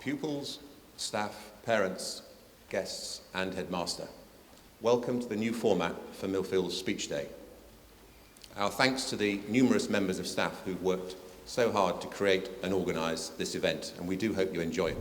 Pupils, staff, parents, guests, and Headmaster, welcome to the new format for Millfield's Speech Day. Our thanks to the numerous members of staff who've worked so hard to create and organise this event, and we do hope you enjoy it.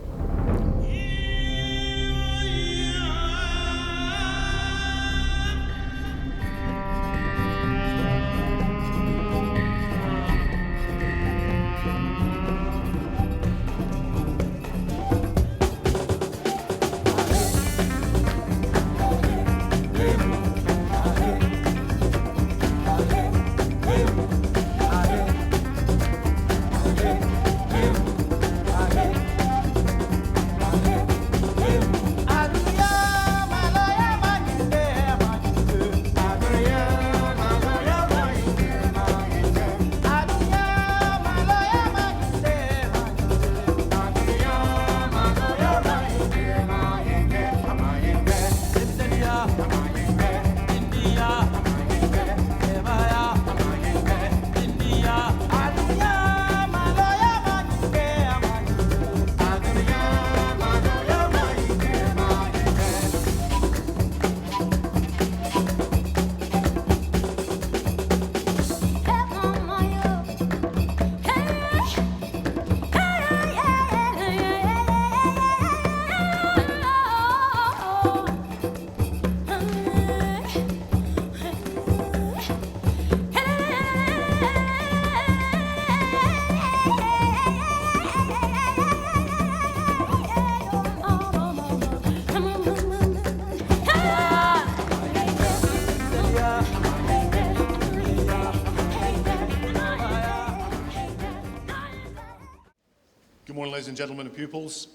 Ladies and gentlemen and pupils,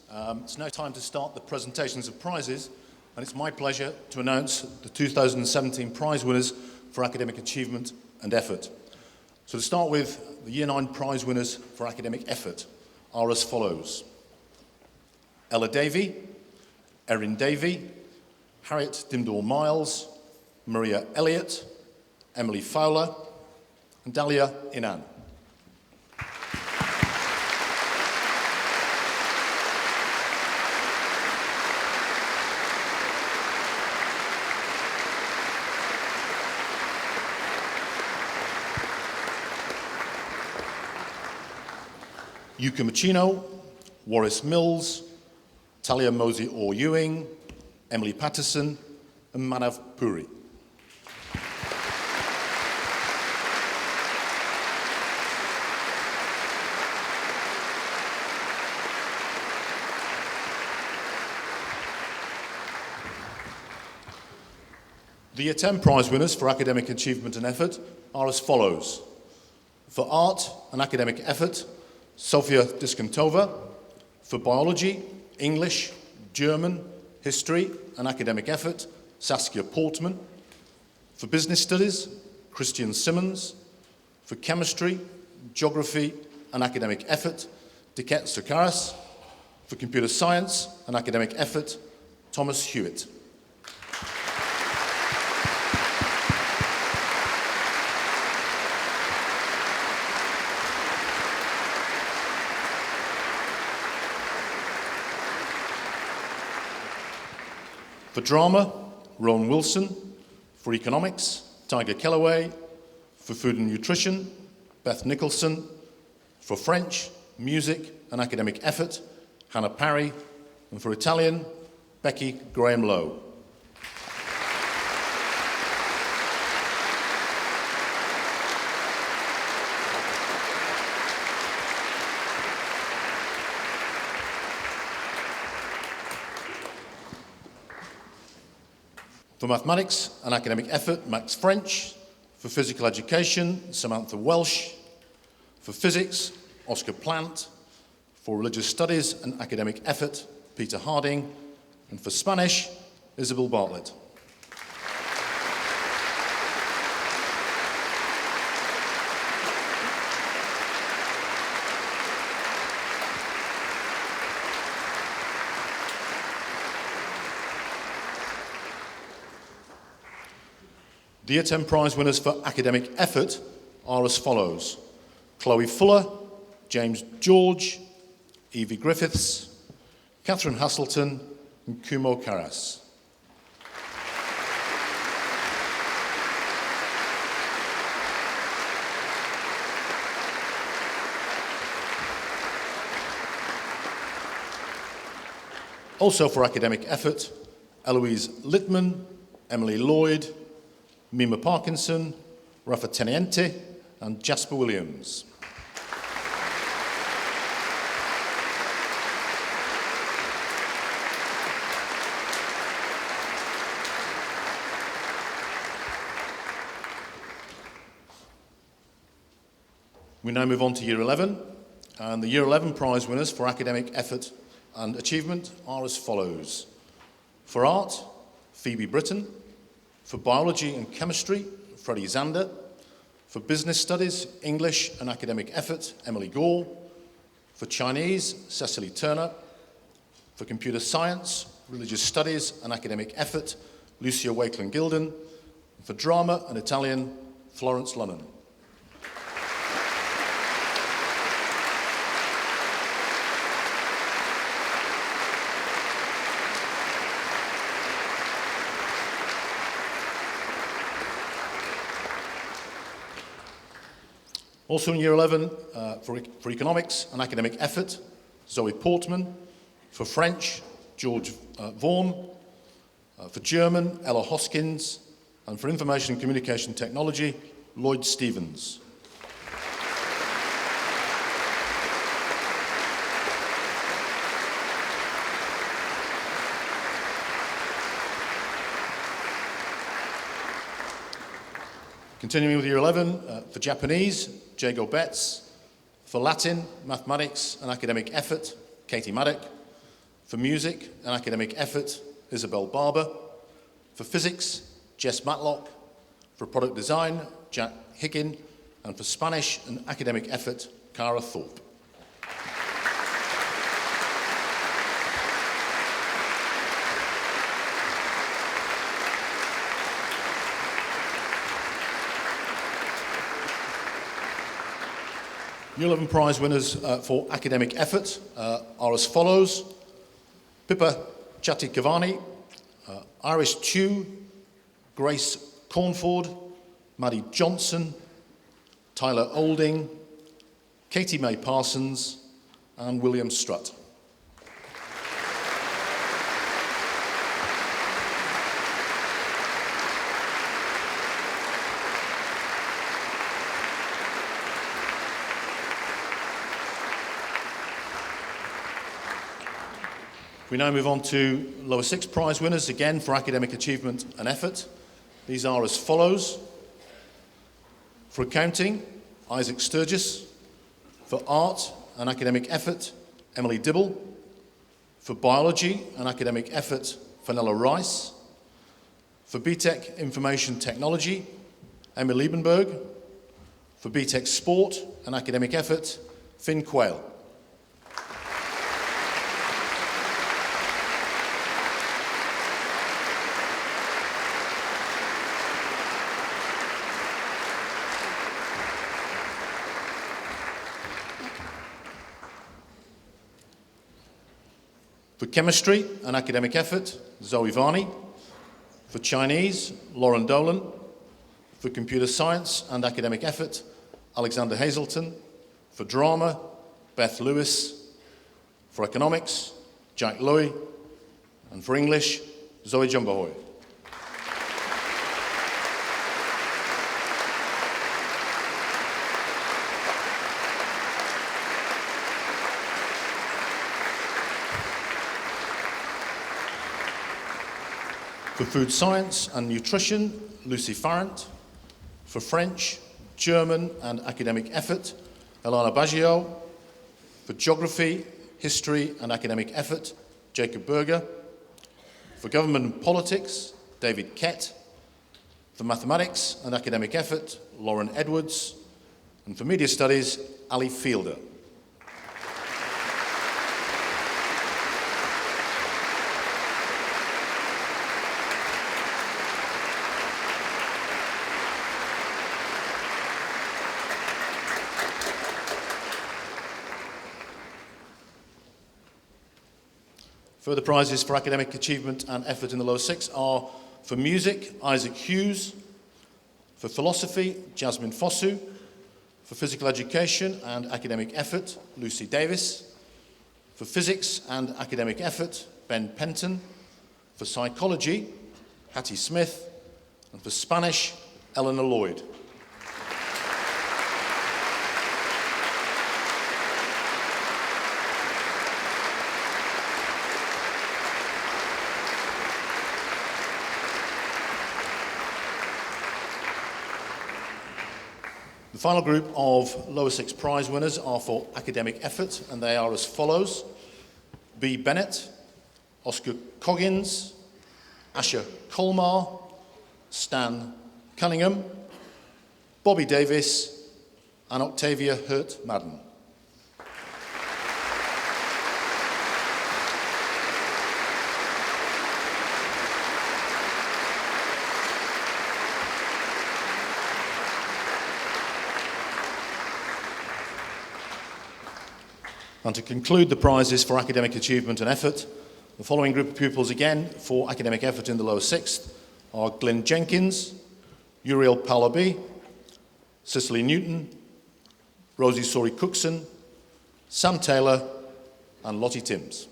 it's now time to start the presentations of prizes, and it's my pleasure to announce the 2017 prize winners for academic achievement and effort. So to start with, the Year 9 prize winners for academic effort are as follows: Ella Davey, Erin Davey, Harriet Dimdall Miles, Maria Elliott, Emily Fowler, and Dahlia Inan. Yuka Machino, Warris Mills, Talia Mosey Orr Ewing, Emily Patterson, and Manav Puri. The Year 10 prize winners for academic achievement and effort are as follows: for art and academic effort, Sofia Diskantova; for biology, English, German, history and academic effort, Saskia Portman; for business studies, Christian Simmons; for chemistry, geography and academic effort, Diket Sakaras; for computer science and academic effort, Thomas Hewitt. For drama, Rowan Wilson; for economics, Tiger Kellaway; for food and nutrition, Beth Nicholson; for French, music and academic effort, Hannah Parry; and for Italian, Becky Graham Lowe. For mathematics and academic effort, Max French; for physical education, Samantha Welsh; for physics, Oscar Plant; for religious studies and academic effort, Peter Harding; and for Spanish, Isabel Bartlett. The Year 10 prize winners for academic effort are as follows: Chloe Fuller, James George, Evie Griffiths, Catherine Haselton and Kumo Karas. Also for academic effort, Eloise Littman, Emily Lloyd, Mima Parkinson, Rafa Teniente, and Jasper Williams. We now move on to Year 11, and the Year 11 prize winners for academic effort and achievement are as follows. For art, Phoebe Britton. For biology and chemistry, Freddie Zander. For business studies, English and academic effort, Emily Gore. For Chinese, Cecily Turner. For computer science, religious studies and academic effort, Lucia Wakeland-Gilden. For drama and Italian, Florence Lunnan. Also in Year 11, for economics and academic effort, Zoe Portman. For French, George Vaughan. For German, Ella Hoskins. And for information and communication technology, Lloyd Stevens. Continuing with Year 11, for Japanese, Jago Betts. For Latin, mathematics and academic effort, Katie Maddock. For music and academic effort, Isabel Barber. For physics, Jess Matlock. For product design, Jack Higgin. And for Spanish and academic effort, Cara Thorpe. Year 11 prize winners for academic effort are as follows. Pippa Chattikavani, Iris Chew, Grace Cornford, Maddie Johnson, Tyler Olding, Katie May Parsons, and William Strutt. We now move on to Lower Six prize winners, again for academic achievement and effort. These are as follows. For accounting, Isaac Sturgis. For art and academic effort, Emily Dibble. For biology and academic effort, Fenella Rice. For BTEC Information Technology, Emma Liebenberg. For BTEC Sport and academic effort, Finn Quayle. For chemistry and academic effort, Zoe Varney. For Chinese, Lauren Dolan. For computer science and academic effort, Alexander Hazelton. For drama, Beth Lewis. For economics, Jack Lowy. And for English, Zoe Jumbahoy. For food science and nutrition, Lucy Farrant. For French, German and academic effort, Elana Baggio. For geography, history and academic effort, Jacob Berger. For government and politics, David Kett. For mathematics and academic effort, Lauren Edwards. And for media studies, Ali Fielder. Further prizes for academic achievement and effort in the lower six are for music, Isaac Hughes; for philosophy, Jazmin Sawyers; for physical education and academic effort, Lucy Davis; for physics and academic effort, Ben Penton; for psychology, Hattie Smith; and for Spanish, Eleanor Lloyd. The final group of lower six prize winners are for academic effort, and they are as follows: B. Bennett, Oscar Coggins, Asher Colmar, Stan Cunningham, Bobby Davis, and Octavia Hurt-Madden. And to conclude the prizes for academic achievement and effort, the following group of pupils again for academic effort in the lower sixth are Glyn Jenkins, Uriel Pallaby, Cicely Newton, Rosie Sori-Cookson, Sam Taylor, and Lottie Timms.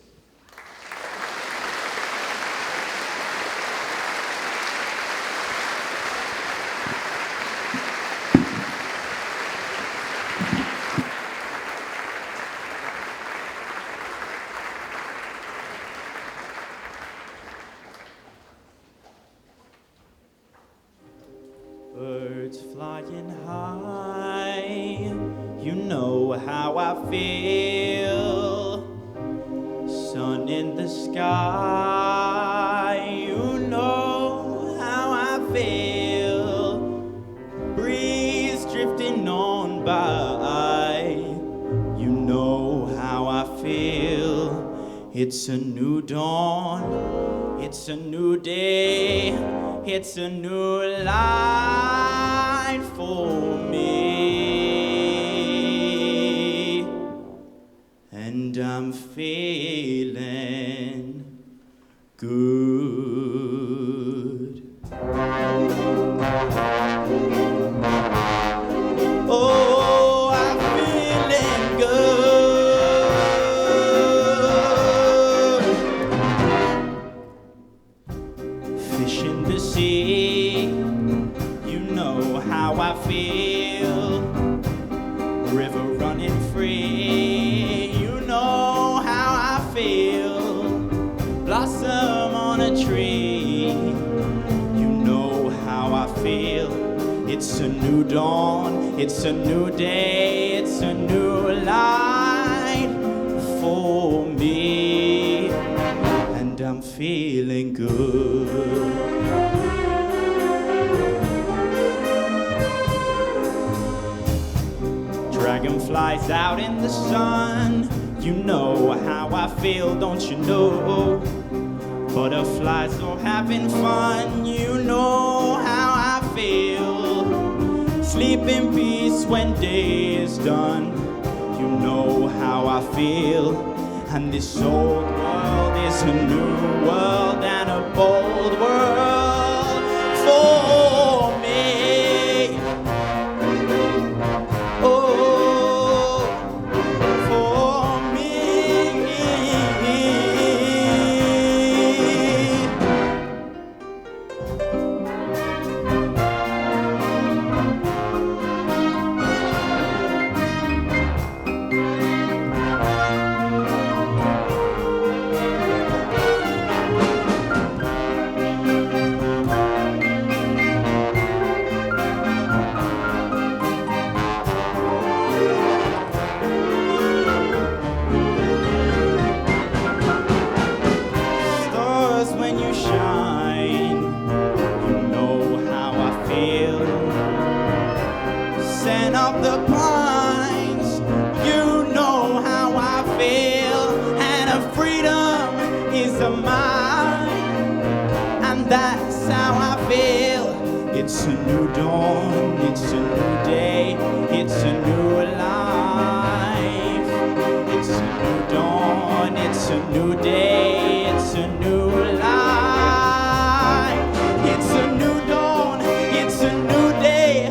Birds flying high, you know how I feel. Sun in the sky, you know how I feel. Breeze drifting on by, you know how I feel. It's a new dawn, it's a new day, it's a new light for me, and I'm feeling good. Oh, I'm feeling good. Fish in the sea, you know how I feel. River running free, you know how I feel. Blossom on a tree, you know how I feel. It's a new dawn, it's a new day, it's a new light for me, and I'm feeling good. Dragonflies out in the sun, you know how I feel, don't you know? Butterflies are having fun, you know how I feel. Sleep in peace when day is done, you know how I feel. And this old world is a new world and a bold world for me. Oh, for me. Stars when you shine, you know how I feel. Scent of the pines, you know how I feel. And a freedom is a mine, and that's how I feel. It's a new dawn, it's a new day, it's a new life. It's a new dawn, it's a new day, a new life. It's a new dawn, it's a new day,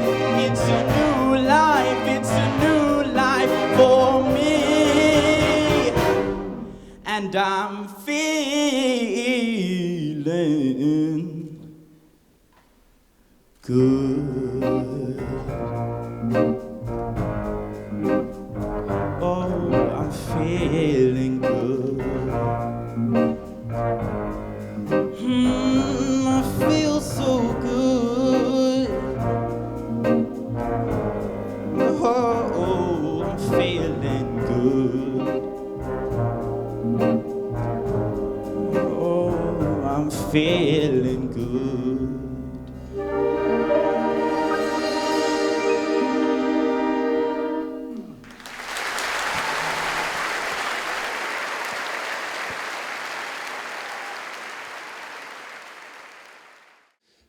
it's a new life, it's a new life for me. And I'm feeling good. Oh, I'm feeling good. I feel so good. Oh, I'm feeling good. Oh, I'm feeling good.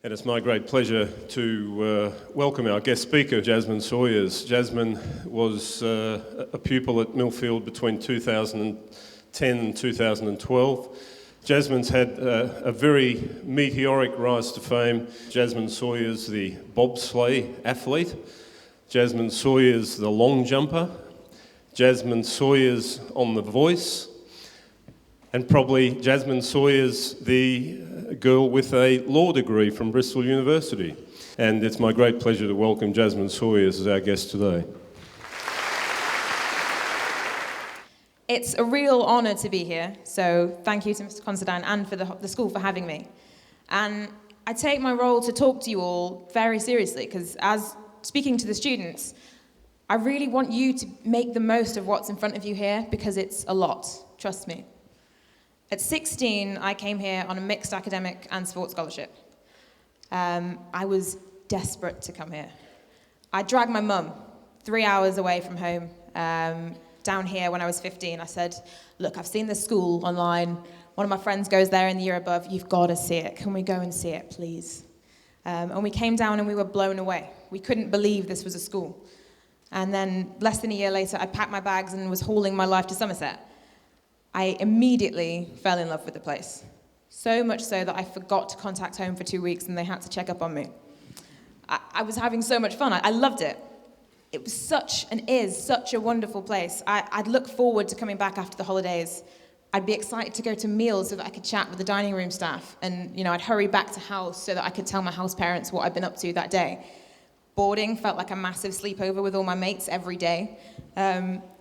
And it's my great pleasure to welcome our guest speaker, Jazmin Sawyers. Jazmin was a pupil at Millfield between 2010 and 2012. Jazmin's had a very meteoric rise to fame. Jazmin Sawyers, the bobsleigh athlete. Jazmin Sawyers, the long jumper. Jazmin Sawyers on The Voice. And probably Jazmin Sawyers, the girl with a law degree from Bristol University. And it's my great pleasure to welcome Jazmin Sawyers as our guest today. It's a real honour to be here, so thank you to Mr. Considine and for the school for having me. And I take my role to talk to you all very seriously, because as speaking to the students, I really want you to make the most of what's in front of you here, because it's a lot, trust me. At 16, I came here on a mixed academic and sports scholarship. I was desperate to come here. I dragged my mum 3 hours away from home down here when I was 15. I said, look, I've seen this school online. One of my friends goes there in the year above. You've got to see it. Can we go and see it, please? And we came down and we were blown away. We couldn't believe this was a school. And then less than a year later, I packed my bags and was hauling my life to Somerset. I immediately fell in love with the place. So much so that I forgot to contact home for 2 weeks and they had to check up on me. I was having so much fun. I loved it. It was such a wonderful place. I'd look forward to coming back after the holidays. I'd be excited to go to meals so that I could chat with the dining room staff. And, I'd hurry back to house so that I could tell my house parents what I'd been up to that day. Boarding felt like a massive sleepover with all my mates every day.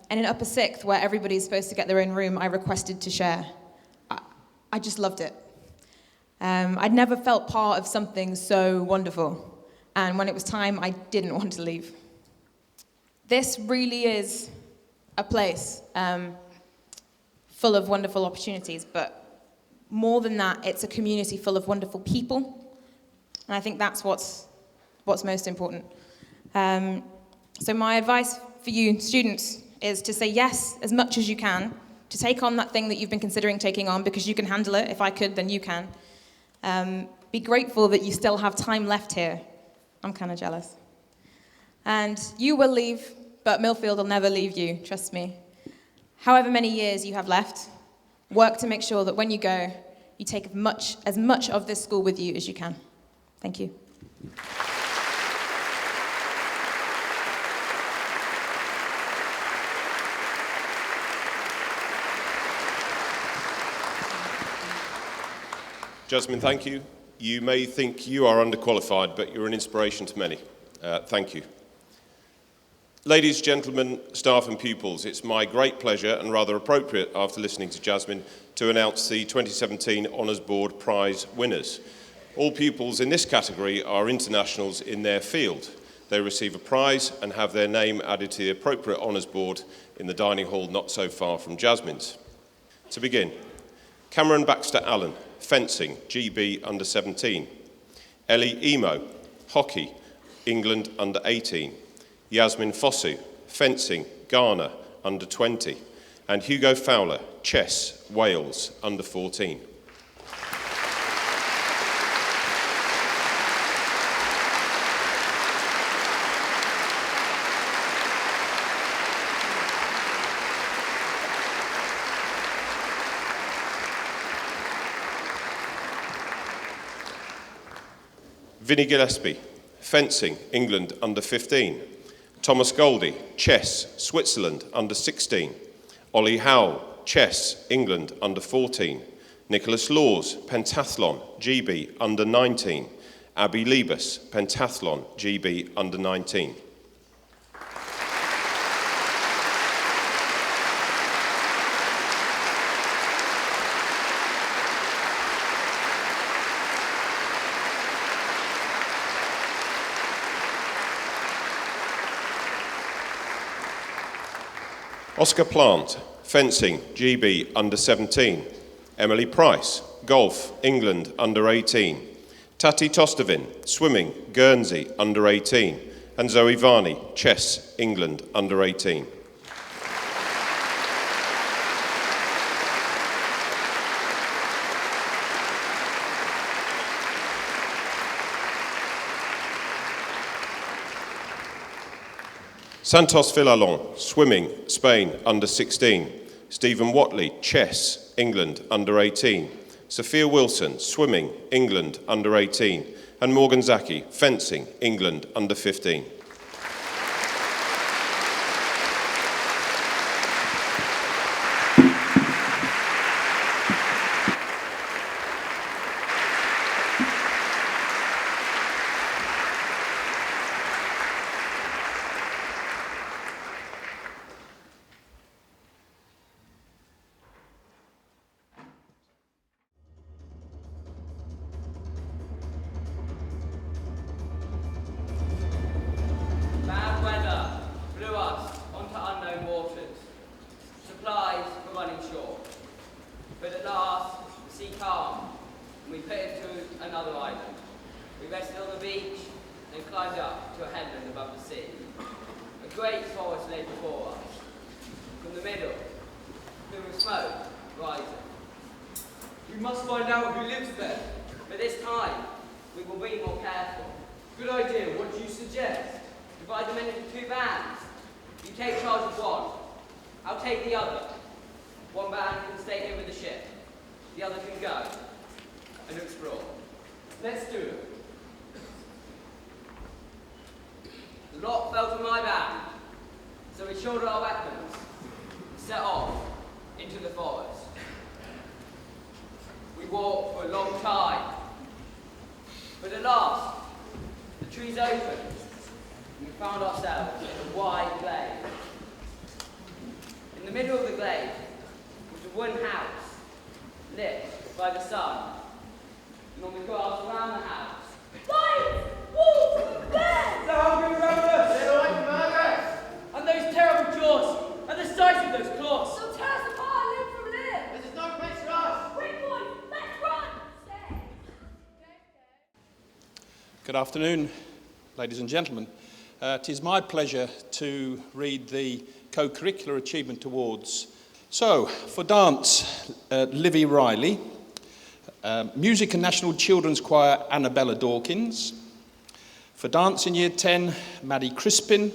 And in upper sixth, where everybody's supposed to get their own room, I requested to share. I just loved it. I'd never felt part of something so wonderful. And when it was time, I didn't want to leave. This really is a place full of wonderful opportunities, but more than that, it's a community full of wonderful people. And I think that's what's most important. So my advice for you students is to say yes as much as you can, to take on that thing that you've been considering taking on, because you can handle it. If I could, then you can. Be grateful that you still have time left here. I'm kind of jealous. And you will leave, but Millfield will never leave you, trust me. However many years you have left, work to make sure that when you go, you take as much of this school with you as you can. Thank you. Jazmin, thank you. You may think you are underqualified, but you're an inspiration to many. Thank you. Ladies, gentlemen, staff and pupils, it's my great pleasure and rather appropriate after listening to Jazmin to announce the 2017 Honours Board Prize winners. All pupils in this category are internationals in their field. They receive a prize and have their name added to the appropriate Honours Board in the dining hall not so far from Jazmin's. To begin, Cameron Baxter Allen, fencing, GB under 17. Ellie Emo, hockey, England under 18. Yasmin Fosu, fencing, Ghana under 20. And Hugo Fowler, chess, Wales under 14. Vinnie Gillespie, fencing, England under 15. Thomas Goldie, chess, Switzerland under 16. Ollie Howell, chess, England under 14. Nicholas Laws, pentathlon, GB under 19. Abby Liebus, pentathlon, GB under 19. Oscar Plant, fencing, GB under 17. Emily Price, golf, England under 18. Tati Tostevin, swimming, Guernsey under 18. And Zoe Varney, chess, England under 18. Santos Villalon, swimming, Spain, under 16. Stephen Watley, chess, England, under 18. Sophia Wilson, swimming, England, under 18. And Morgan Zaki, fencing, England, under 15. Bad weather blew us onto unknown waters. Supplies were running short. But at last, the sea calmed, and we put it to another island. We rested on the beach and climbed up to a headland above the sea. A great forest lay before us. From the middle, there was smoke rising. We must find out who lives there. But this time, we will be more careful. Good idea. What do you suggest? Divide them into two bands. You take charge of one. I'll take the other. One band can stay here with the ship. The other can go and explore. Let's do it. The lot fell to my band, so we shouldered our weapons and set off into the forest. We walked for a long time, but at last, the trees opened, and we found ourselves in a wide glade. In the middle of the glade was a wooden house, lit by the sun, and on the grass around the house, lions, wolves, bears! The hungry robbers! They like murder! And those terrible jaws, and the size of those claws! They'll tear us apart limb from limb! This is no place for us! Quick, boys, let's run! Stay! Good afternoon, ladies and gentlemen. It is my pleasure to read the Co-Curricular Achievement Awards. So, for dance, Livy Riley. Music and National Children's Choir, Annabella Dawkins. For dance in Year 10, Maddie Crispin.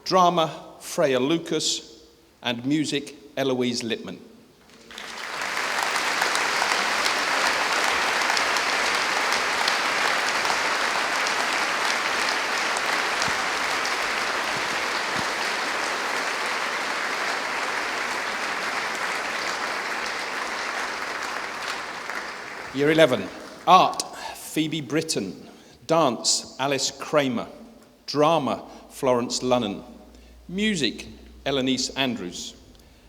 Drama, Freya Lucas. And music, Eloise Littman. Year 11, Art, Phoebe Britton. Dance, Alice Kramer. Drama, Florence Lunnan. Music, Elenice Andrews.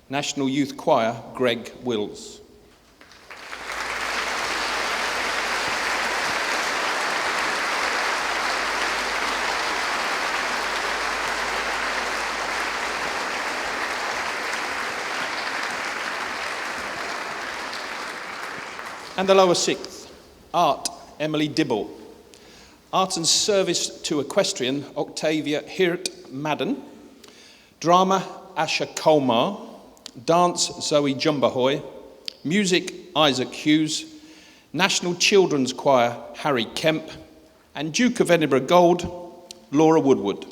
National Youth Choir, Greg Wills. And the lower sixth, Art, Emily Dibble. Art and Service to Equestrian, Octavia Hirt Madden. Drama, Asha Kolmar. Dance, Zoe Jumbahoy. Music, Isaac Hughes. National Children's Choir, Harry Kemp. And Duke of Edinburgh Gold, Laura Woodward.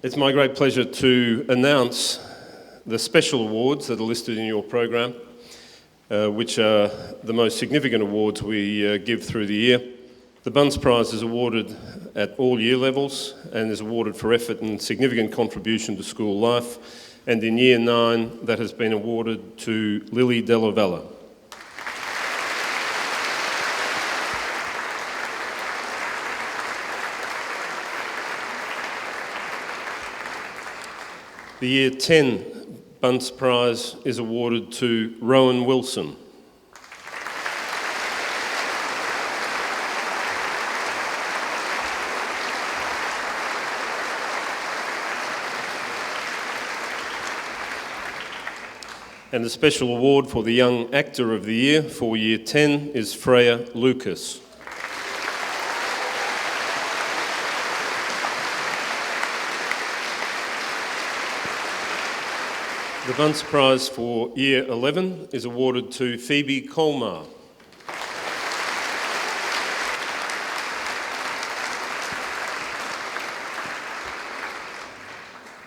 It's my great pleasure to announce the special awards that are listed in your program, which are the most significant awards we give through the year. The Bunce Prize is awarded at all year levels and is awarded for effort and significant contribution to school life. And in Year 9, that has been awarded to Lily Della Valle. The Year 10 Bunce Prize is awarded to Rowan Wilson. And the special award for the Young Actor of the Year for Year 10 is Freya Lucas. The Bunce Prize for Year 11 is awarded to Phoebe Colmar.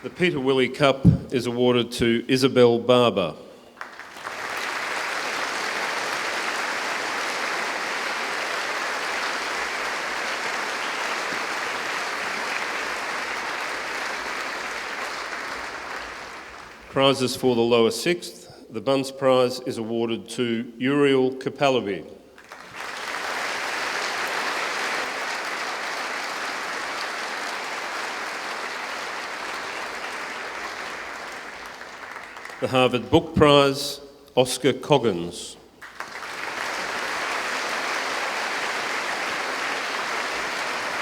The Peter Willey Cup is awarded to Isabel Barber. Prizes for the lower sixth. The Bunce Prize is awarded to Uriel Kapalabi. The Harvard Book Prize, Oscar Coggins.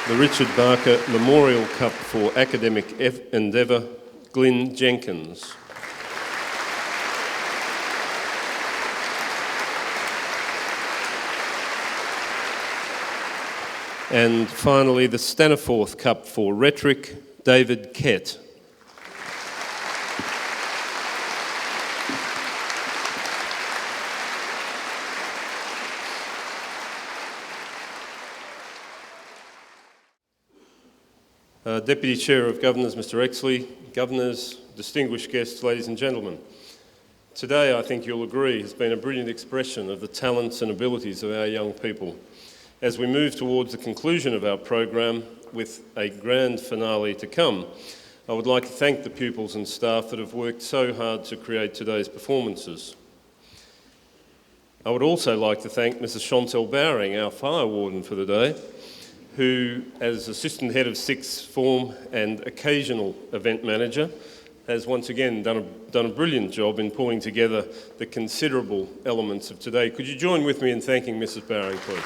The Richard Barker Memorial Cup for Academic Endeavour, Glyn Jenkins. And finally, the Staniforth Cup for Rhetoric, David Kett. Deputy Chair of Governors, Mr. Exley, Governors, distinguished guests, ladies and gentlemen. Today, I think you'll agree, has been a brilliant expression of the talents and abilities of our young people. As we move towards the conclusion of our program with a grand finale to come, I would like to thank the pupils and staff that have worked so hard to create today's performances. I would also like to thank Mrs. Chantal Bowring, our fire warden for the day, who, as Assistant Head of Sixth Form and occasional event manager, has once again done a brilliant job in pulling together the considerable elements of today. Could you join with me in thanking Mrs. Bowring, please?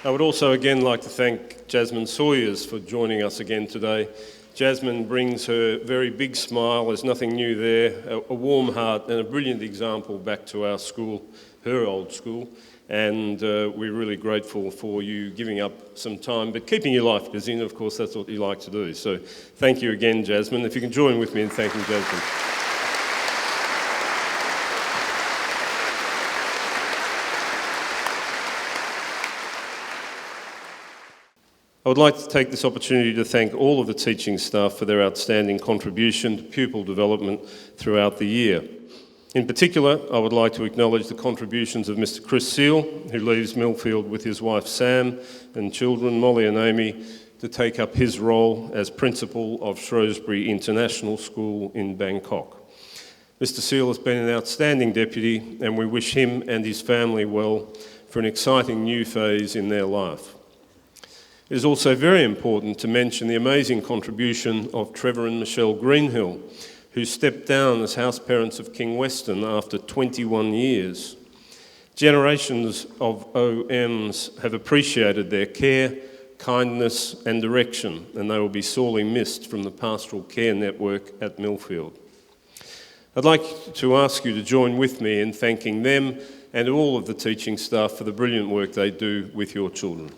I would also again like to thank Jazmin Sawyers for joining us again today. Jazmin brings her very big smile, there's nothing new there, a warm heart and a brilliant example back to our school, her old school, and we're really grateful for you giving up some time, but keeping your life busy, and of course that's what you like to do. So thank you again, Jazmin. If you can join with me in thanking Jazmin. I would like to take this opportunity to thank all of the teaching staff for their outstanding contribution to pupil development throughout the year. In particular, I would like to acknowledge the contributions of Mr. Chris Seal, who leaves Millfield with his wife Sam and children Molly and Amy to take up his role as principal of Shrewsbury International School in Bangkok. Mr. Seal has been an outstanding deputy, and we wish him and his family well for an exciting new phase in their life. It is also very important to mention the amazing contribution of Trevor and Michelle Greenhill, who stepped down as house parents of King Weston after 21 years. Generations of OMs have appreciated their care, kindness and direction, and they will be sorely missed from the pastoral care network at Millfield. I'd like to ask you to join with me in thanking them and all of the teaching staff for the brilliant work they do with your children.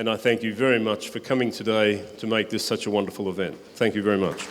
and I thank you very much for coming today to make this such a wonderful event. Thank you very much.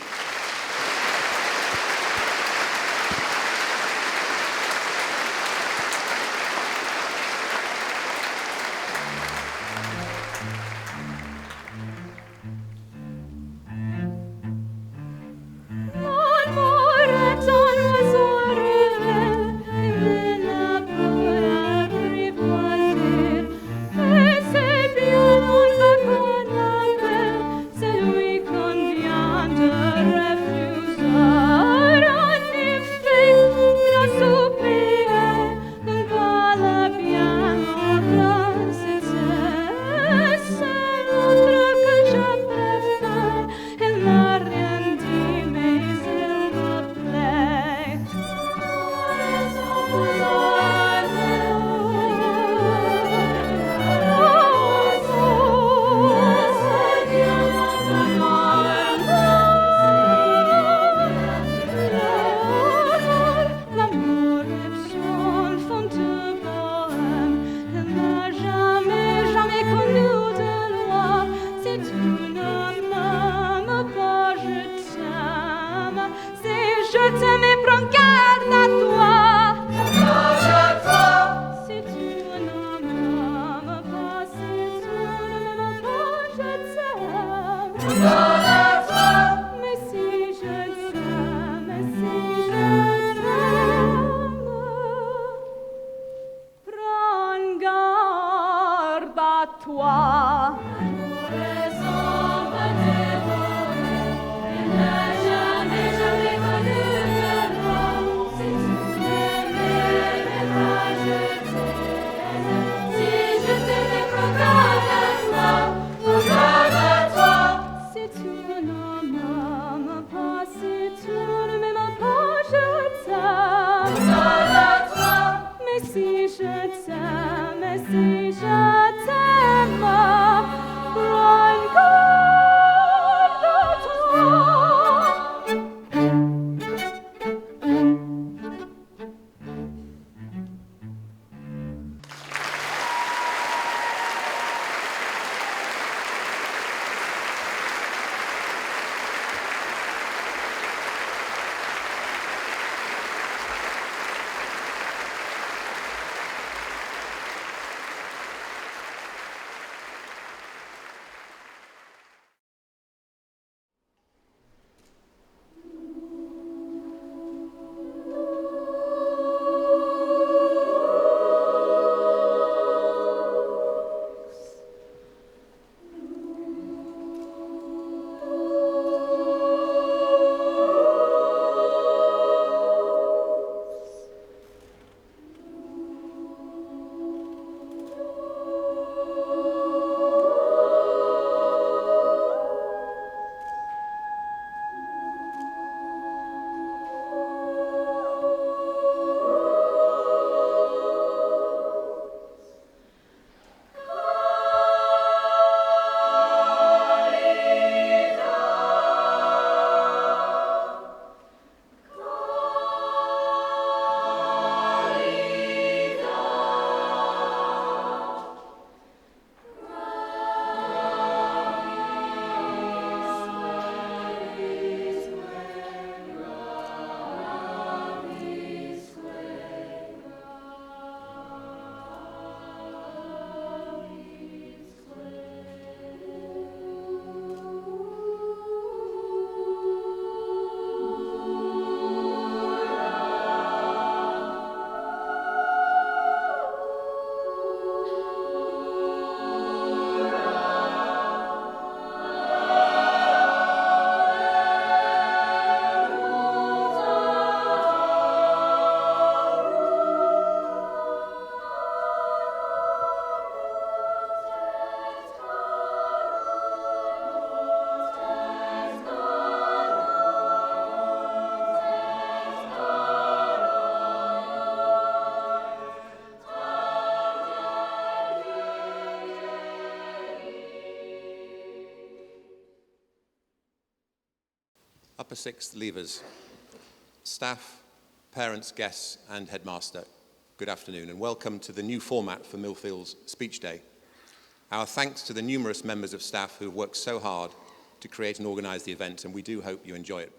Upper Sixth leavers, staff, parents, guests, and Headmaster, good afternoon, and welcome to the new format for Millfield's Speech Day. Our thanks to the numerous members of staff who have worked so hard to create and organise the event, and we do hope you enjoy it.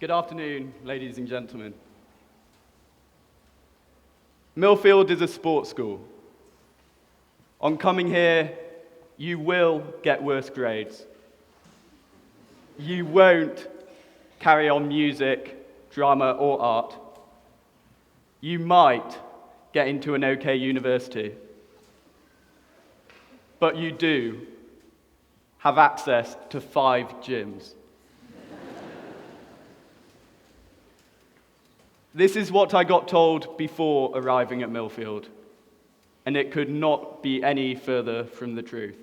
Good afternoon, ladies and gentlemen. Millfield is a sports school. On coming here, you will get worse grades. You won't carry on music, drama, or art. You might get into an okay university. But you do have access to 5 gyms. This is what I got told before arriving at Millfield, and it could not be any further from the truth.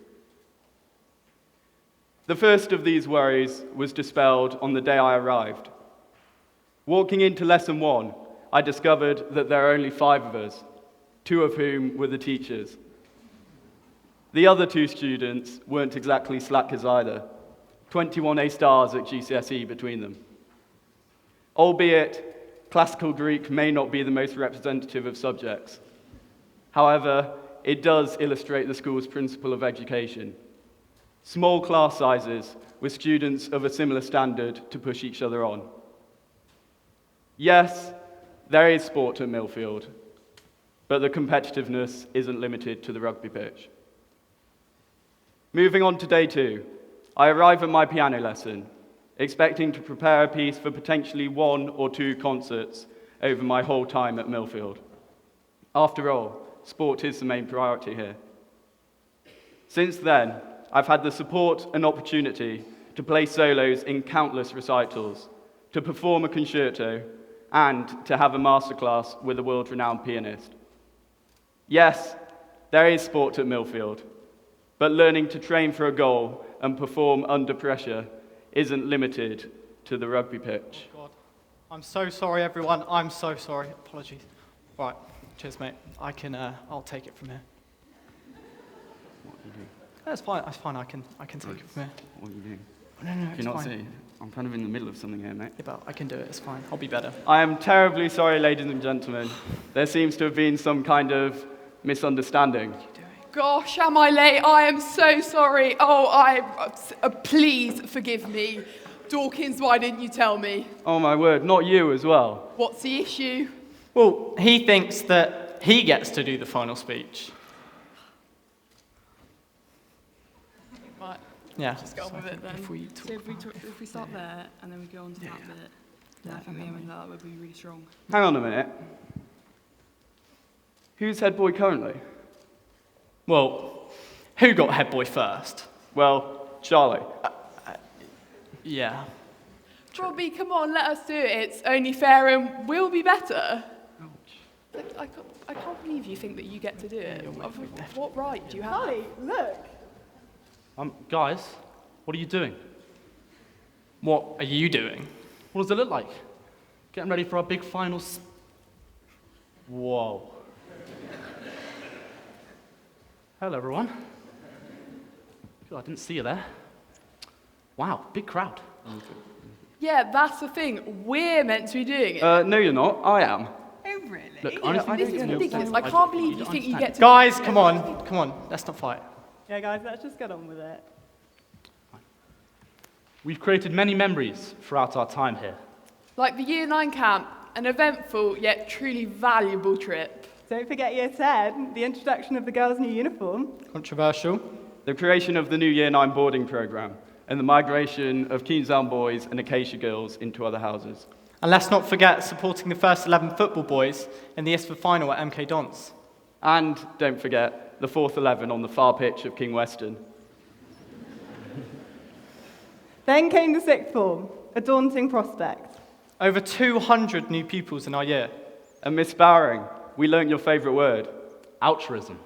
The first of these worries was dispelled on the day I arrived. Walking into lesson 1, I discovered that there are only 5 of us, 2 of whom were the teachers. The other 2 students weren't exactly slackers either, 21 A stars at GCSE between them. Albeit, classical Greek may not be the most representative of subjects. However, it does illustrate the school's principle of education. Small class sizes with students of a similar standard to push each other on. Yes, there is sport at Millfield, but the competitiveness isn't limited to the rugby pitch. Moving on to day 2, I arrive at my piano lesson, expecting to prepare a piece for potentially 1 or 2 concerts over my whole time at Millfield. After all, sport is the main priority here. Since then, I've had the support and opportunity to play solos in countless recitals, to perform a concerto, and to have a masterclass with a world-renowned pianist. Yes, there is sport at Millfield, but learning to train for a goal and perform under pressure isn't limited to the rugby pitch. Oh God, I'm so sorry, everyone. I'm so sorry. Apologies. Right, cheers, mate. I'll take it from here. What are you doing? That's fine. That's fine. I can take it from here. What are you doing? No, Can it's you not fine. see? I'm kind of in the middle of something here, mate. Yeah, but I can do it. It's fine. I'll be better. I am terribly sorry, ladies and gentlemen. There seems to have been some kind of misunderstanding. Gosh, am I late? I am so sorry. Please forgive me. Dawkins, why didn't you tell me? Oh my word, not you as well. What's the issue? Well, he thinks that he gets to do the final speech. Right, Yeah. let's get on with it then. If we So if we start there and then we go on to that bit, then I think the aim of that would be really strong. Hang on a minute. Who's head boy currently? Well, who got head boy first? Well, Charlie. Yeah. Robbie, come on, let us do it. It's only fair and we'll be better. Ouch. I can't believe you think that you get to do it. What right do you have? Holly, look. Guys, what are you doing? What are you doing? What does it look like? Getting ready for our big finals. Whoa. Hello, everyone. God, I didn't see you there. Wow, big crowd. Yeah, that's the thing. We're meant to be doing it. No, you're not. I am. Oh, really? Look, honestly, This is no, ridiculous. no, I can't believe you don't think you understand. get to... Guys, come on. Let's not fight. Yeah, guys, let's just get on with it. We've created many memories throughout our time here. Like the Year 9 camp, an eventful yet truly valuable trip. Don't forget Year 10, the introduction of the girls' new uniform. Controversial. The creation of the new Year 9 boarding programme and the migration of Keeneselm boys and Acacia girls into other houses. And let's not forget supporting the first 11 football boys in the ISFA final at MK Dons. And don't forget the fourth 11 on the far pitch of King Weston. Then came the sixth form, a daunting prospect. Over 200 new pupils in our year. And Miss Bowering, we learnt your favourite word. Altruism.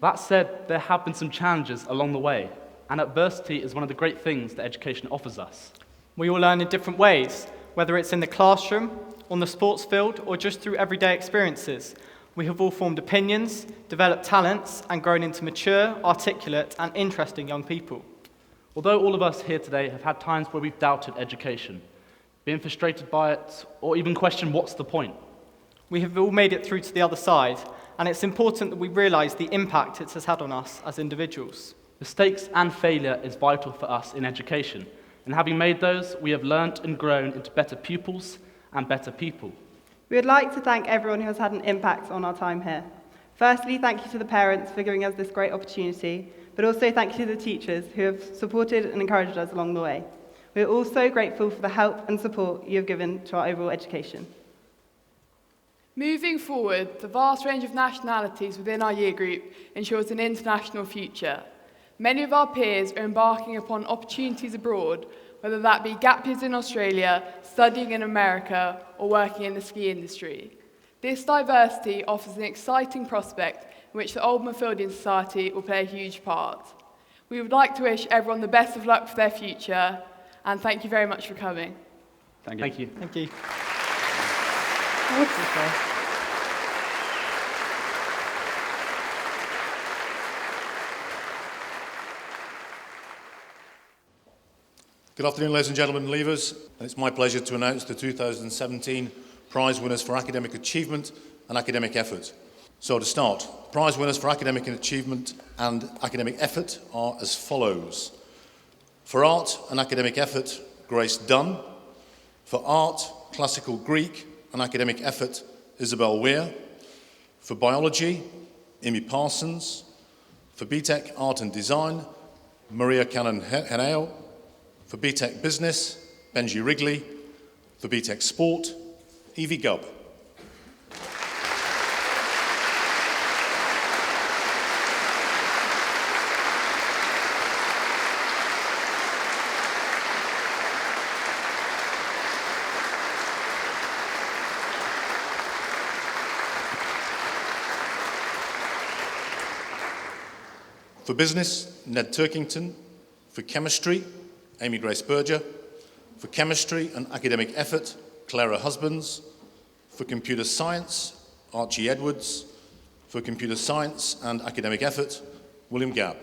That said, there have been some challenges along the way, and adversity is one of the great things that education offers us. We all learn in different ways, whether it's in the classroom, on the sports field, or just through everyday experiences. We have all formed opinions, developed talents, and grown into mature, articulate, and interesting young people. Although all of us here today have had times where we've doubted education, been frustrated by it, or even questioned what's the point. We have all made it through to the other side, and it's important that we realise the impact it has had on us as individuals. Mistakes and failure is vital for us in education, and having made those, we have learnt and grown into better pupils and better people. We would like to thank everyone who has had an impact on our time here. Firstly, thank you to the parents for giving us this great opportunity, but also thank you to the teachers who have supported and encouraged us along the way. We are also grateful for the help and support you have given to our overall education. Moving forward, the vast range of nationalities within our year group ensures an international future. Many of our peers are embarking upon opportunities abroad, whether that be gap years in Australia, studying in America, or working in the ski industry. This diversity offers an exciting prospect in which the Old Millfieldian Society will play a huge part. We would like to wish everyone the best of luck for their future, and thank you very much for coming. Thank you. Thank you. Thank you. Good afternoon, ladies and gentlemen, leavers. And it's my pleasure to announce the 2017 prize winners for academic achievement and academic effort. So to start, prize winners for academic achievement and academic effort are as follows. For art and academic effort, Grace Dunn. For art, classical Greek and academic effort, Isabel Weir. For biology, Amy Parsons. For BTEC Art and Design, Maria Cannon-Henao. For BTEC Business, Benji Wrigley. For BTEC Sport, Evie Gubb. For business, Ned Turkington. For chemistry, Amy Grace Berger. For chemistry and academic effort, Clara Husbands. For computer science, Archie Edwards. For computer science and academic effort, William Gabb.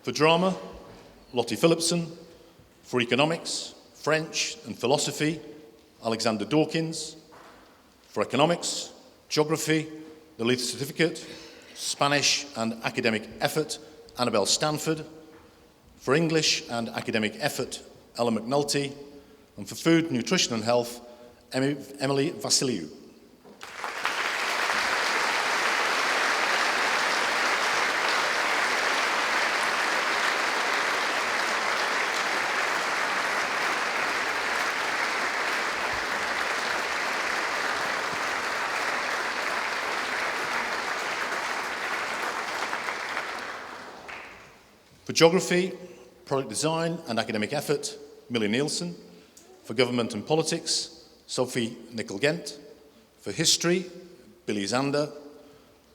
For drama, Lottie Phillipson. For economics, French and philosophy, Alexander Dawkins. For economics, geography, the Leith Certificate, Spanish and academic effort, Annabelle Stanford. For English and academic effort, Ella McNulty. And for food, nutrition and health, Emily Vassiliou. For geography, product design and academic effort, Millie Nielsen. For government and politics, Sophie Nickel-Gent. For history, Billy Zander.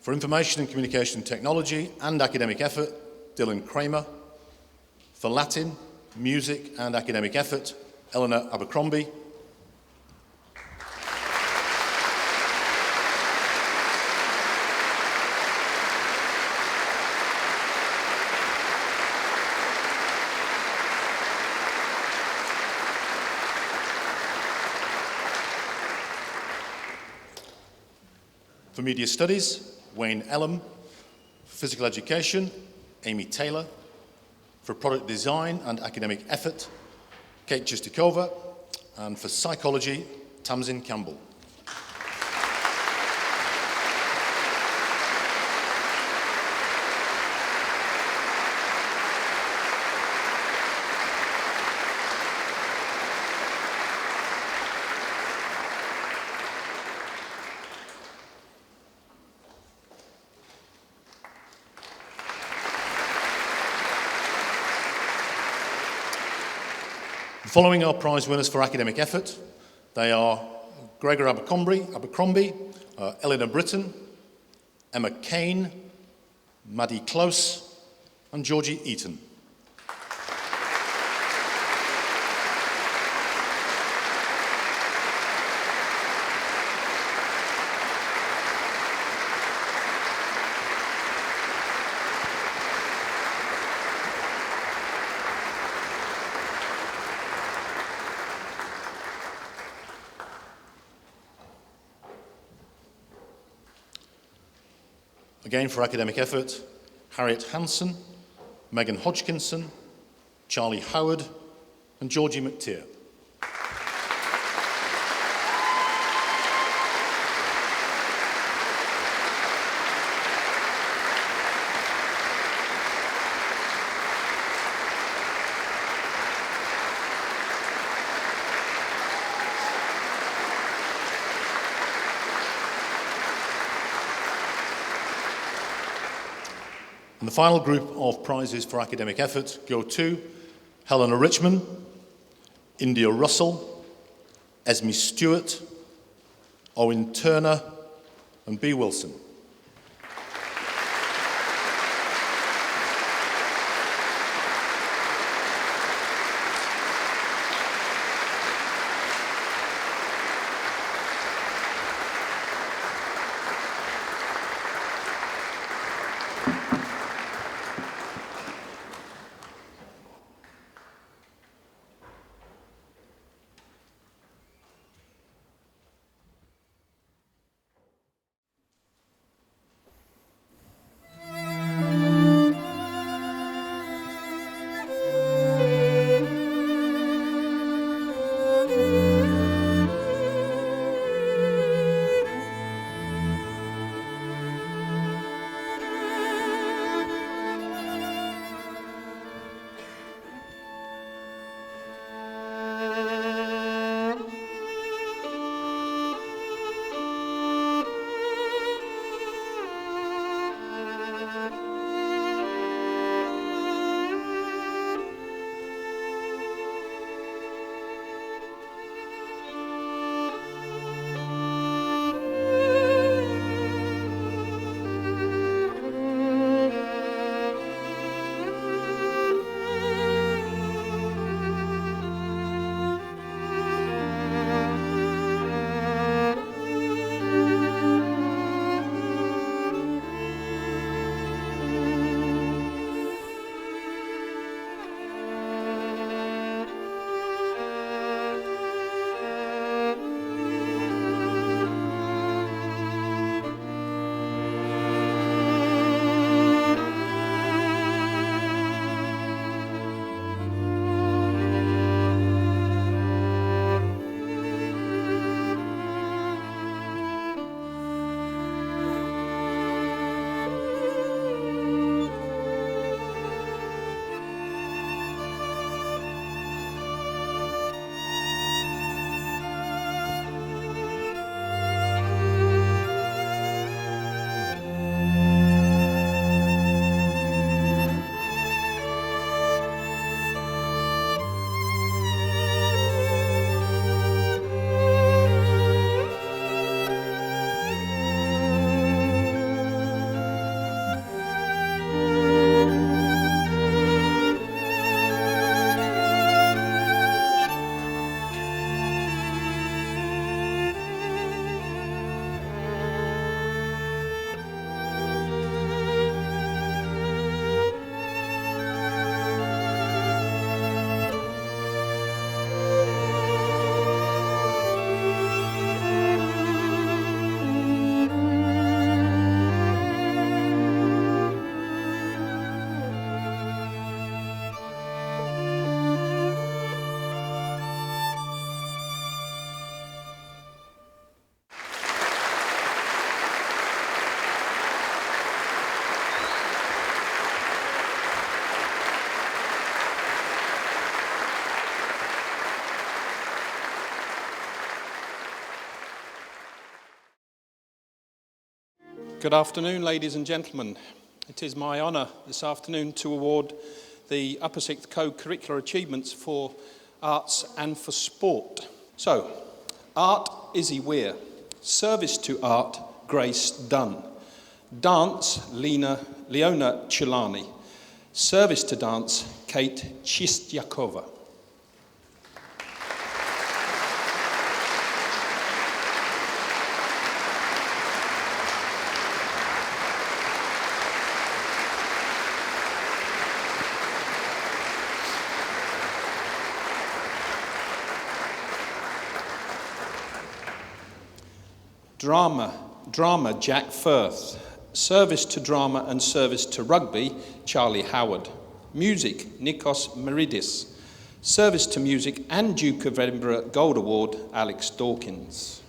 For information and communication technology and academic effort, Dylan Kramer. For Latin, music and academic effort, Eleanor Abercrombie. For media studies, Wayne Ellum. For physical education, Amy Taylor. For product design and academic effort, Kate Justikova. And for psychology, Tamsin Campbell. Following our prize winners for academic effort, they are Gregor Abercrombie, Eleanor Britton, Emma Kane, Maddie Close, and Georgie Eaton. Again, for academic effort, Harriet Hansen, Megan Hodgkinson, Charlie Howard, and Georgie McTeer. And the final group of prizes for academic effort go to Helena Richmond, India Russell, Esme Stewart, Owen Turner, and B. Wilson. Good afternoon, ladies and gentlemen. It is my honour this afternoon to award the Upper Sixth Co-Curricular Achievements for Arts and for Sport. So, Art, Izzy Weir. Service to Art, Grace Dunn. Dance, Leona Chilani. Service to Dance, Kate Chistyakova. Drama, Jack Firth. Service to Drama and Service to Rugby, Charlie Howard. Music, Nikos Meridis. Service to Music and Duke of Edinburgh Gold Award, Alex Dawkins.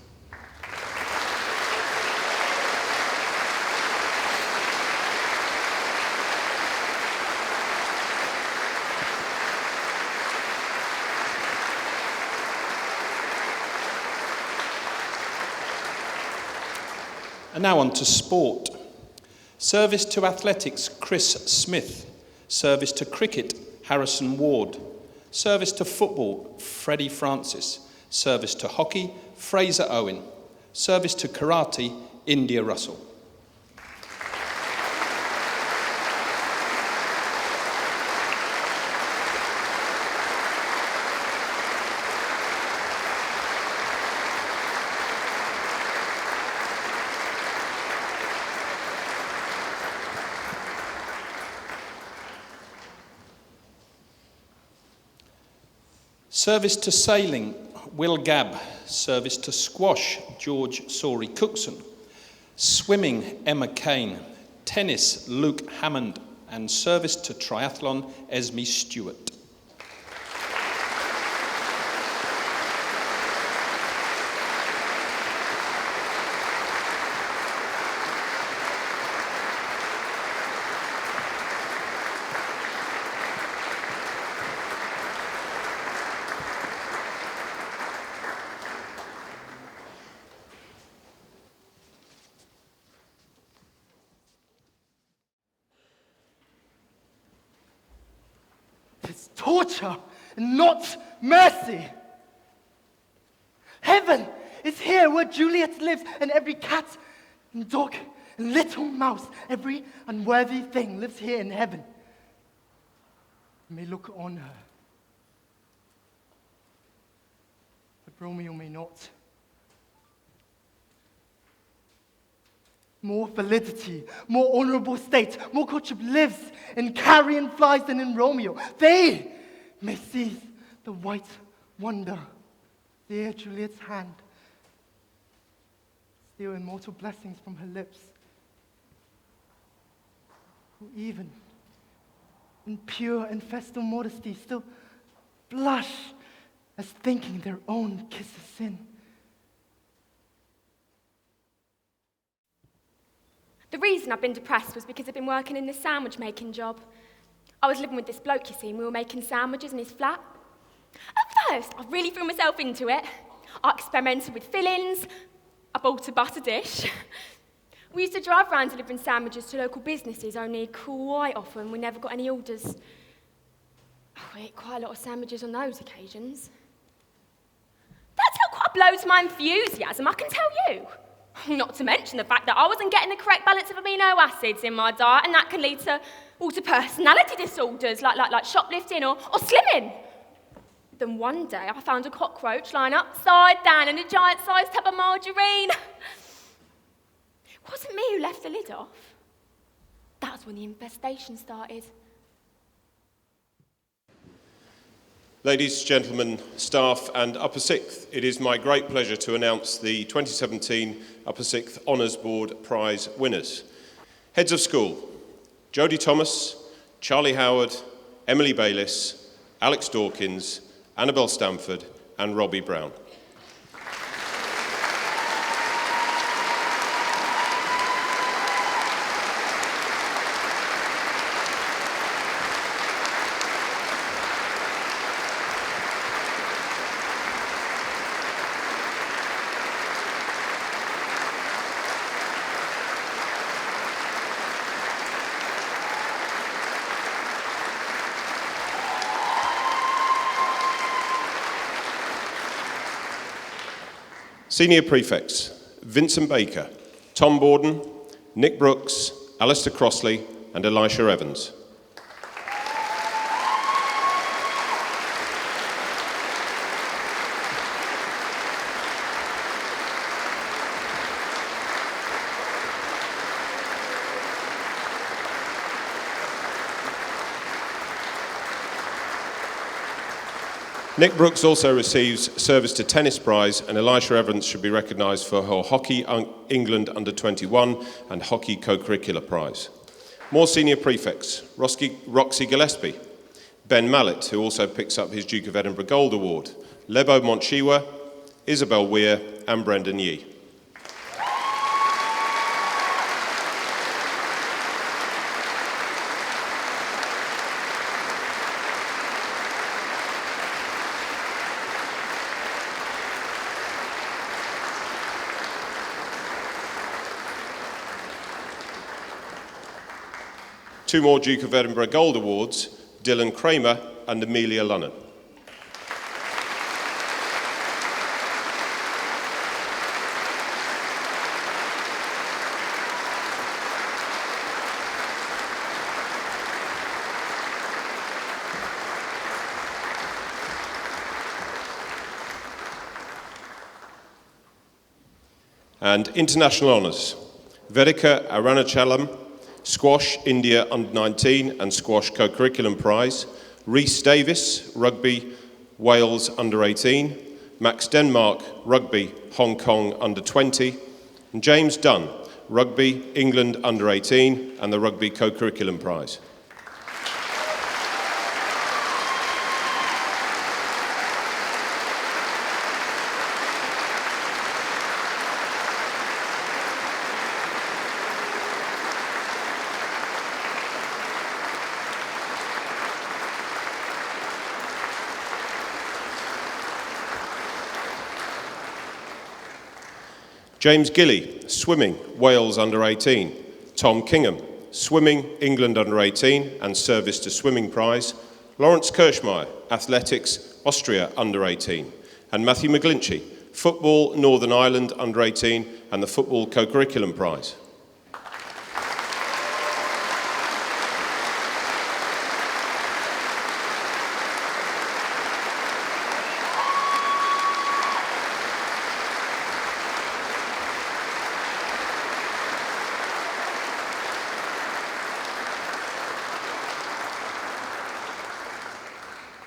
And now on to sport. Service to athletics, Chris Smith. Service to cricket, Harrison Ward. Service to football, Freddie Francis. Service to hockey, Fraser Owen. Service to karate, India Russell. Service to sailing, Will Gabb. Service to squash, George Saury Cookson. Swimming, Emma Kane. Tennis, Luke Hammond. And service to triathlon, Esme Stewart. It's torture and not mercy. Heaven is here where Juliet lives, and every cat and dog and little mouse, every unworthy thing lives here in heaven. You may look on her, but Romeo may not. More validity, more honorable state, more courtship lives in carrion flies than in Romeo. They may seize the white wonder, dear Juliet's hand, steal immortal blessings from her lips, who even in pure and festal modesty still blush as thinking their own kiss is sin. The reason I've been depressed was because I've been working in this sandwich making job. I was living with this bloke, you see, and we were making sandwiches in his flat. At first, I really threw myself into it. I experimented with fillings. I bought a butter dish. We used to drive around delivering sandwiches to local businesses, only quite often we never got any orders. We ate quite a lot of sandwiches on those occasions. That still quite blows my enthusiasm, I can tell you. Not to mention the fact that I wasn't getting the correct balance of amino acids in my diet, and that can lead to personality disorders like shoplifting or slimming. Then one day I found a cockroach lying upside down in a giant-sized tub of margarine. It wasn't me who left the lid off. That was when the infestation started. Ladies, gentlemen, staff and Upper Sixth, it is my great pleasure to announce the 2017 Upper Sixth Honours Board Prize winners. Heads of School, Jodie Thomas, Charlie Howard, Emily Bayliss, Alex Dawkins, Annabelle Stamford and Robbie Brown. Senior Prefects, Vincent Baker, Tom Borden, Nick Brooks, Alistair Crossley and Elisha Evans. Nick Brooks also receives Service to Tennis Prize, and Elisha Evans should be recognised for her Hockey England Under-21 and Hockey Co-Curricular Prize. More senior prefects, Roxy Gillespie, Ben Mallet, who also picks up his Duke of Edinburgh Gold Award, Lebo Monchiwa, Isabel Weir and Brendan Yee. 2 more Duke of Edinburgh Gold Awards, Dylan Kramer and Amelia Lunnan. And international honours, Vedika Aranachalam, Squash India Under-19 and Squash Co-Curriculum Prize, Rhys Davis, Rugby Wales Under-18, Max Denmark, Rugby Hong Kong Under-20, and James Dunn, Rugby England Under-18 and the Rugby Co-Curriculum Prize. James Gilly, Swimming, Wales Under-18. Tom Kingham, Swimming, England Under-18 and Service to Swimming Prize. Lawrence Kirschmeyer, Athletics, Austria Under-18. And Matthew McGlinchey, Football, Northern Ireland Under-18 and the Football Co-Curriculum Prize.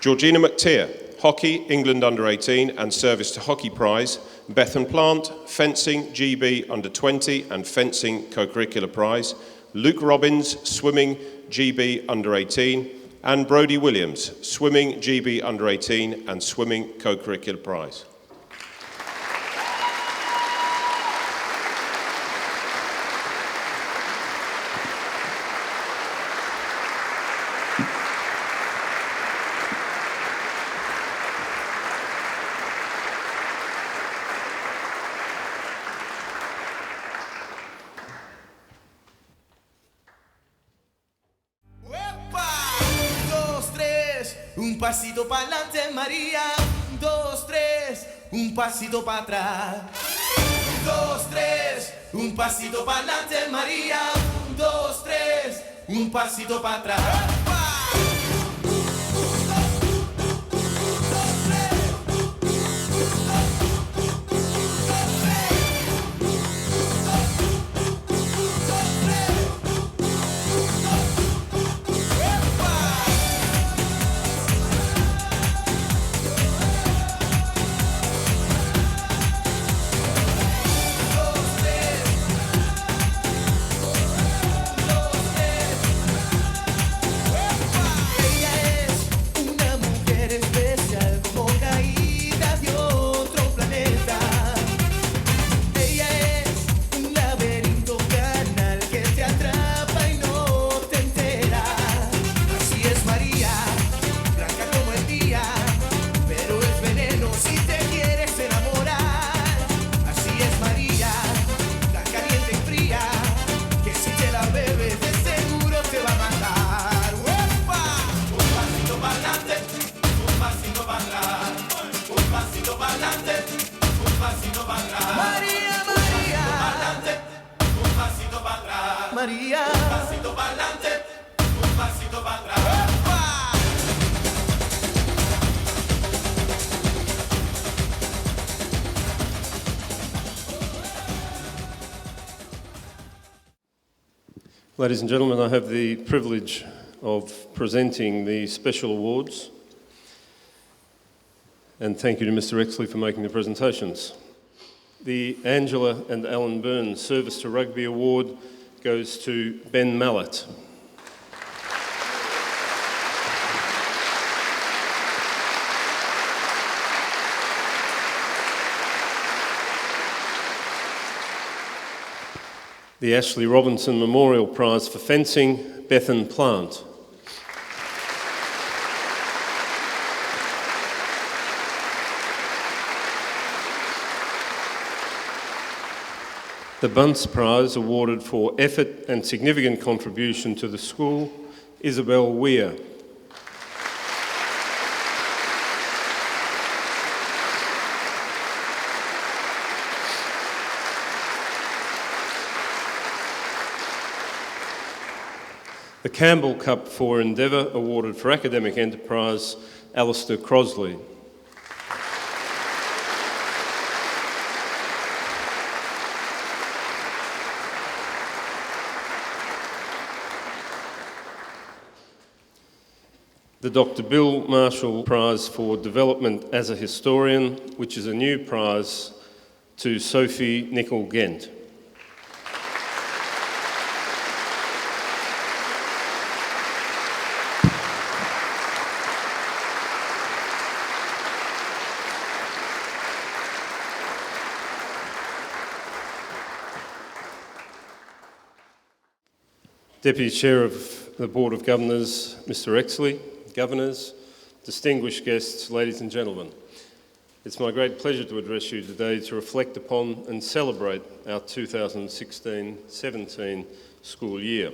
Georgina McTeer, Hockey, England Under-18 and Service to Hockey Prize. Bethan Plant, Fencing, GB Under-20 and Fencing Co-Curricular Prize. Luke Robbins, Swimming, GB Under-18. And Brodie Williams, Swimming, GB Under-18 and Swimming Co-Curricular Prize. Un pasito para adelante, María. 2, 3, un pasito para atrás. 2, 3, un pasito para adelante, María. 2, 3, un pasito para atrás. María. Un pasito para adelante, un pasito para atrás. Ladies and gentlemen, I have the privilege of presenting the special awards. And thank you to Mr. Exley for making the presentations. The Angela and Alan Burns Service to Rugby Award goes to Ben Mallet. The Ashley Robinson Memorial Prize for Fencing, Bethan Plant. The Bunce Prize, awarded for effort and significant contribution to the school, Isabel Weir. The Campbell Cup for Endeavour, awarded for academic enterprise, Alistair Crosley. The Dr. Bill Marshall Prize for Development as a Historian, which is a new prize to Sophie Nicol-Gent. Deputy Chair of the Board of Governors, Mr. Exley, Governors, distinguished guests, ladies and gentlemen. It's my great pleasure to address you today to reflect upon and celebrate our 2016-17 school year.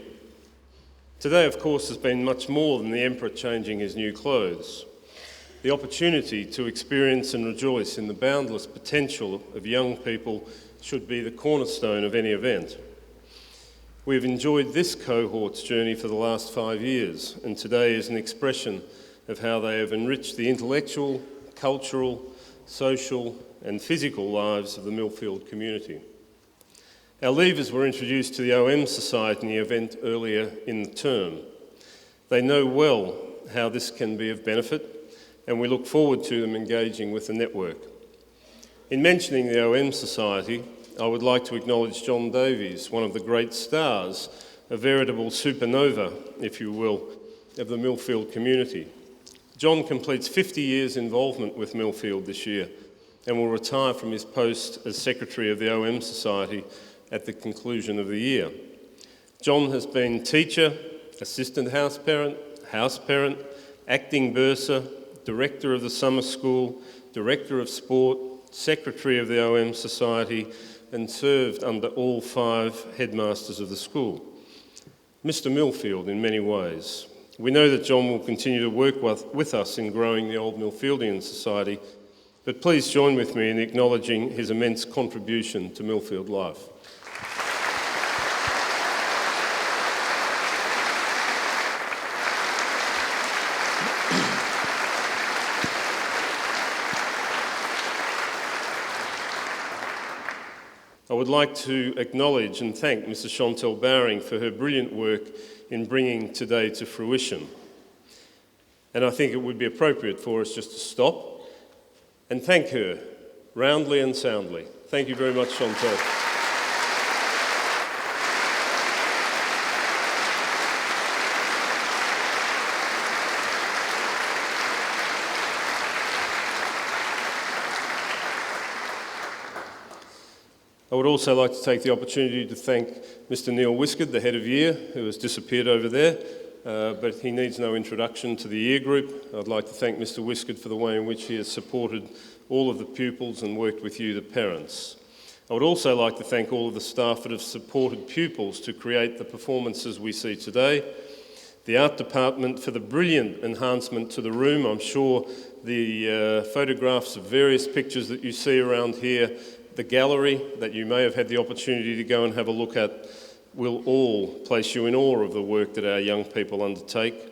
Today, of course, has been much more than the Emperor changing his new clothes. The opportunity to experience and rejoice in the boundless potential of young people should be the cornerstone of any event. We've enjoyed this cohort's journey for the last 5 years, and today is an expression of how they have enriched the intellectual, cultural, social and physical lives of the Millfield community. Our leavers were introduced to the OM Society in the event earlier in the term. They know well how this can be of benefit, and we look forward to them engaging with the network. In mentioning the OM Society, I would like to acknowledge John Davies, one of the great stars, a veritable supernova, if you will, of the Millfield community. John completes 50 years' involvement with Millfield this year and will retire from his post as Secretary of the OM Society at the conclusion of the year. John has been teacher, assistant house parent, acting bursar, director of the summer school, director of sport, Secretary of the OM Society, and served under all 5 headmasters of the school. Mr. Millfield in many ways. We know that John will continue to work with us in growing the Old Millfieldian Society, but please join with me in acknowledging his immense contribution to Millfield life. I would like to acknowledge and thank Mrs. Chantal Bowring for her brilliant work in bringing today to fruition. And I think it would be appropriate for us just to stop and thank her roundly and soundly. Thank you very much, Chantal. I would also like to take the opportunity to thank Mr. Neil Wiskard, the head of year, who has disappeared over there, but he needs no introduction to the year group. I'd like to thank Mr. Wiskard for the way in which he has supported all of the pupils and worked with you, the parents. I would also like to thank all of the staff that have supported pupils to create the performances we see today. The art department for the brilliant enhancement to the room. I'm sure the photographs of various pictures that you see around here, the gallery that you may have had the opportunity to go and have a look at, will all place you in awe of the work that our young people undertake.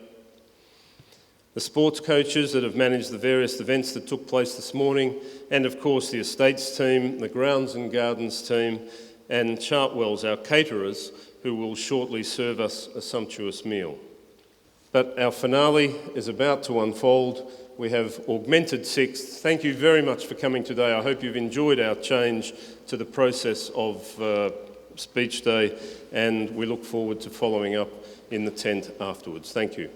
The sports coaches that have managed the various events that took place this morning, and of course the estates team, the grounds and gardens team, and Chartwell's, our caterers, who will shortly serve us a sumptuous meal. But our finale is about to unfold. We have Augmented 6th. Thank you very much for coming today. I hope you've enjoyed our change to the process of Speech Day, and we look forward to following up in the tent afterwards. Thank you.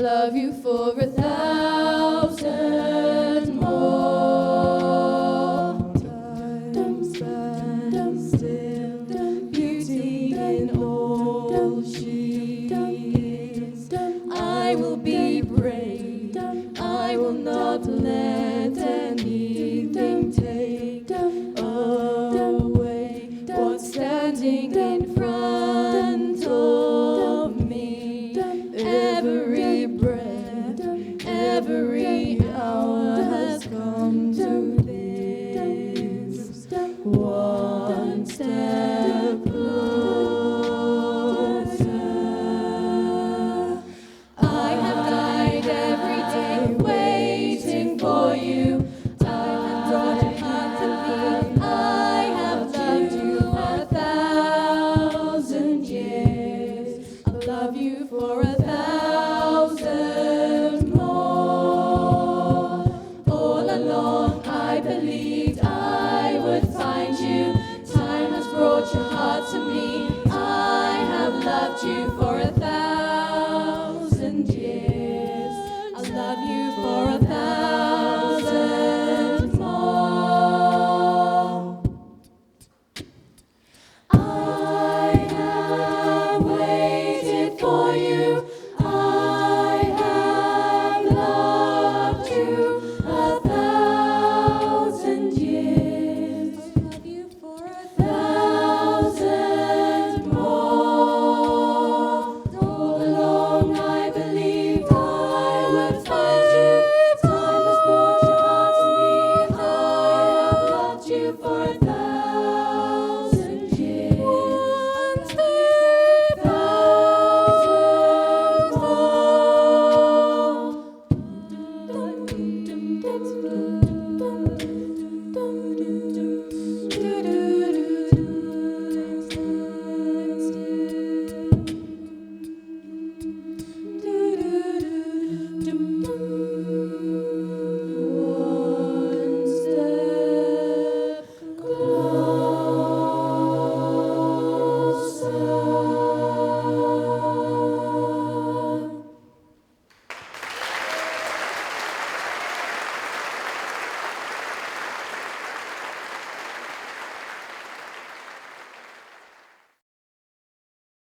love you for 1,000 more. Time stand still, beauty in all she is. I will be brave, I will not let